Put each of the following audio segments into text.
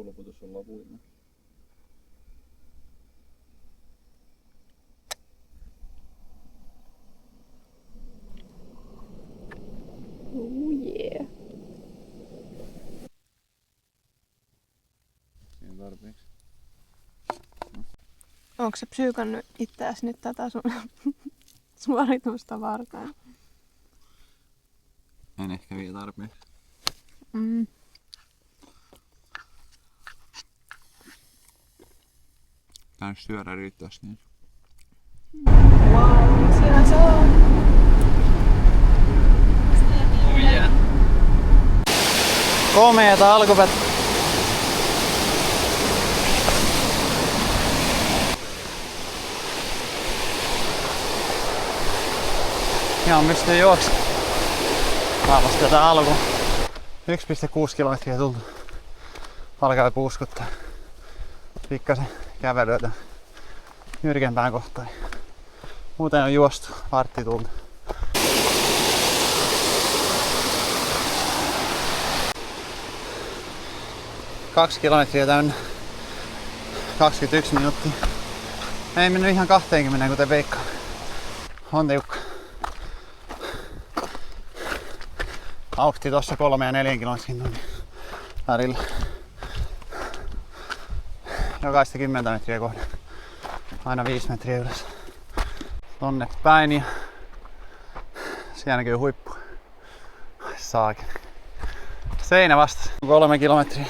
pulputus on lopullinen. Oh yeah. Siinä tarpeeksi. Onko se psyykannut itseäsi nyt tätä sun suoritusta varten? En ehkä vielä tarpeeksi. Tää syödä riittäisi niin. Wow, siellä se on. Oh yeah. Komeeta alkupät. Ihan pystyy juoksemaan. Vahvasti tätä alku. 1,6 kilometriä tultu. Alkaa puuskuttaa. Pikkasen kävelyä tän jyrkempään kohtaan. Muuten on juostu vartti tultu. Kaksi kilometriä täynnä. 21 minuuttia. Ei mennyt ihan 20 kuten veikkaan. On tiukka. Vauhti tossa 3 ja 4 kilometrin tunnin välillä. Jokaista 10 metriä kohden. Aina 5 metriä ylös. Tonne päin ja siellä näkyy huippu. Saakin. Seinä vastas. 3 kilometriä.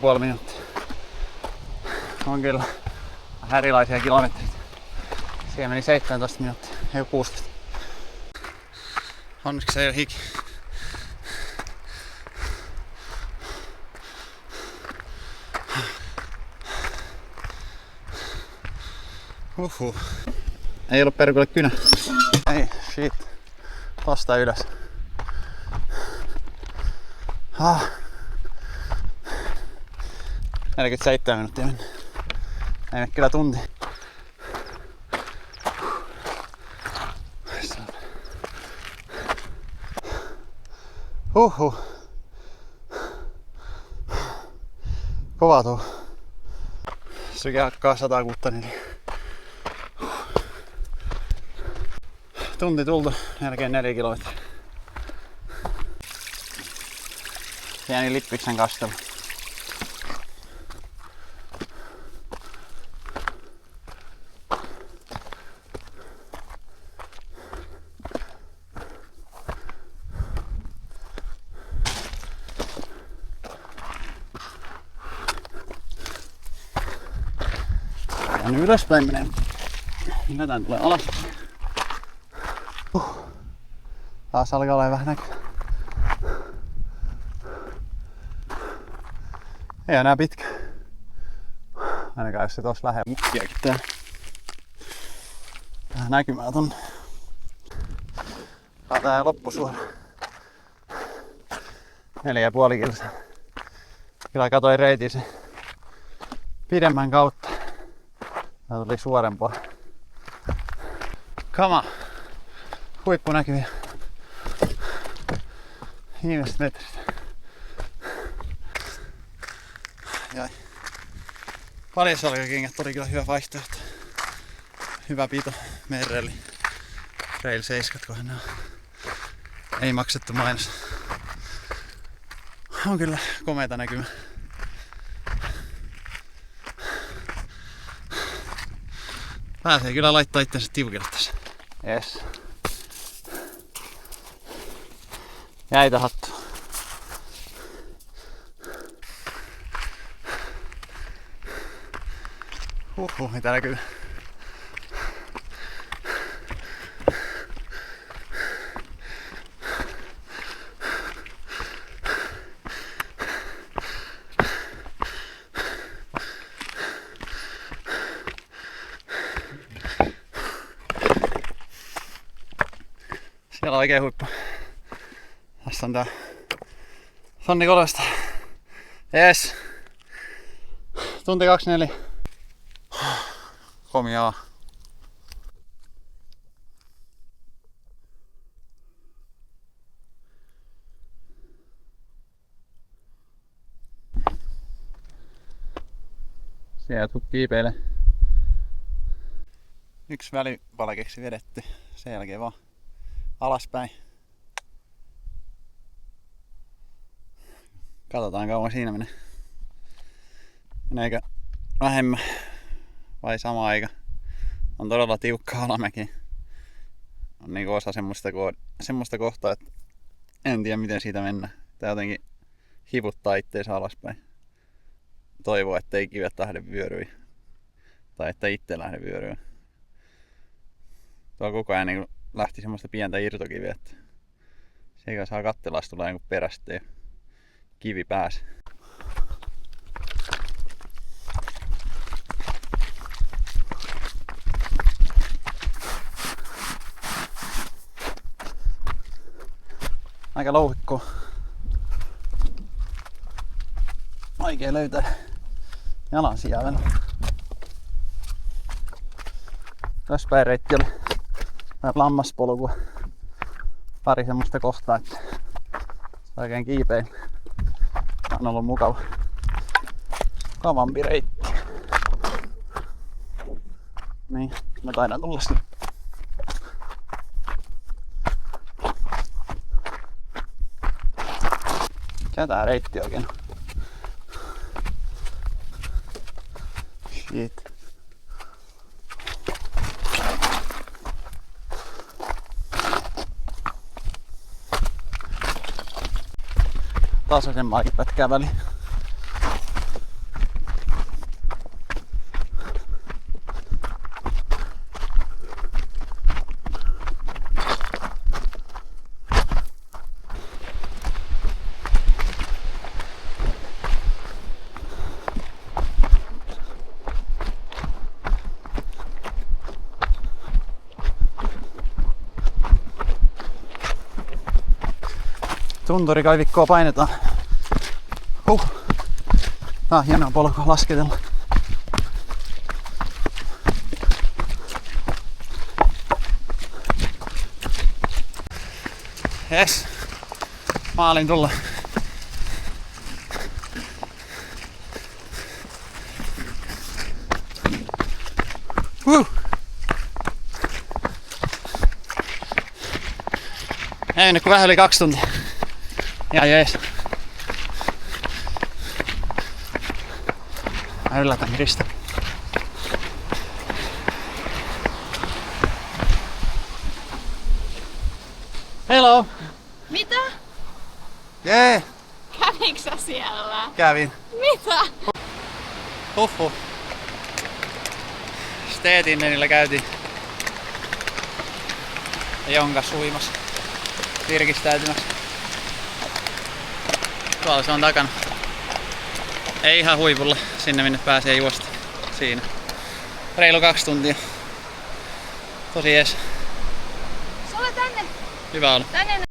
37,5 minuuttia. On kyllä vähän erilaisia kilometrejä. Siellä meni 17 minuuttia, ei 16. Onneksi se ei ole hiki. Ei ollut perkulle kynä. Ei, shit. Tosta ylös. 47 minuuttia mennä. Ei mene kyllä tunti. Kova tuo. Syke hakkaa 164. Tunti tultu, melkein 4 kilometriä. Pieni lippiksen kastelu. Ja nyt ylöspäin menee. Minä tän tulee alas. Taas alkaa olla vähän näkyä. Ei enää pitkä. Ainakaan jos se tossa lähellä mukkiakin tää. Vähän näkymää tonne. Tää loppusuora. 4,5 kilsaa. Kyllä katoin reitin sen pidemmän kautta. Tää tuli suorempaa. Kama. Huippu näkyy. Viimeiset metrit. Jäi. Paljasalkakengät oli kyllä hyvä vaihtoehto. Hyvä pito merreli. Trail 7, kohan ne on. Ei maksettu mainos. On kyllä komeeta näkymä. Pääsee kyllä laittaa itsensä tiukille tässä. Yes. Jäitä hattu. Mitä näkyy? Siellä on oikein huippu. Tässä on tää Sonni 3. Yes. Tunti 24. Komiaa. Siellä tuu kiipeille. Yksi välipalkeksi vedetty. Sen jälkeen vaan alaspäin. Katsotaan kauan siinä menee. Meneekö vähemmän vai sama aika? On todella tiukka alamäki. On niinku osa semmoista kohtaa, että en tiedä miten siitä mennään. Tää jotenkin hivuttaa itteensä alaspäin. Toivoo, ettei kivet lähde vyöryyn. Tai että itse lähde vyöryyn. Tuo koko ajan niin lähti semmoista pientä irtokiviä, että sekä saa katsella, jos tulee joku perästä ja kivi pääsi. Aika louhikkoa. Vaikea löytää jalansijaa vielä. Tässä päin reitti oli vähän lammaspolkua. Pari semmoista kohtaa, että saa oikein kiipein. Tää on ollut mukavampi reitti. Niin, mä taidan tulla sinne. Mikä tää reitti oikein on? Shit. Tasaisemmankin pätkää väliin. Tunturikaivikkoa painetaan. Tää on hienoa polkua lasketella. Jes. Maalin tulla. Ei mennyt kuin vähän yli 2 tuntia. Ihan jees. Mä yllätän Krista. Hello! Mitä? Jee! Kävitkö sä siellä? Kävin. Mitä? Huhhuh. Steetinnenillä käytiin jonkas uimassa. Virkistäytymässä. Tuolla se on takana. Ei ihan huipulla, sinne minne pääsee juosta. Siinä. Reilu 2 tuntia. Tosi jees. Sulla tänne. Hyvä olla. Tänne.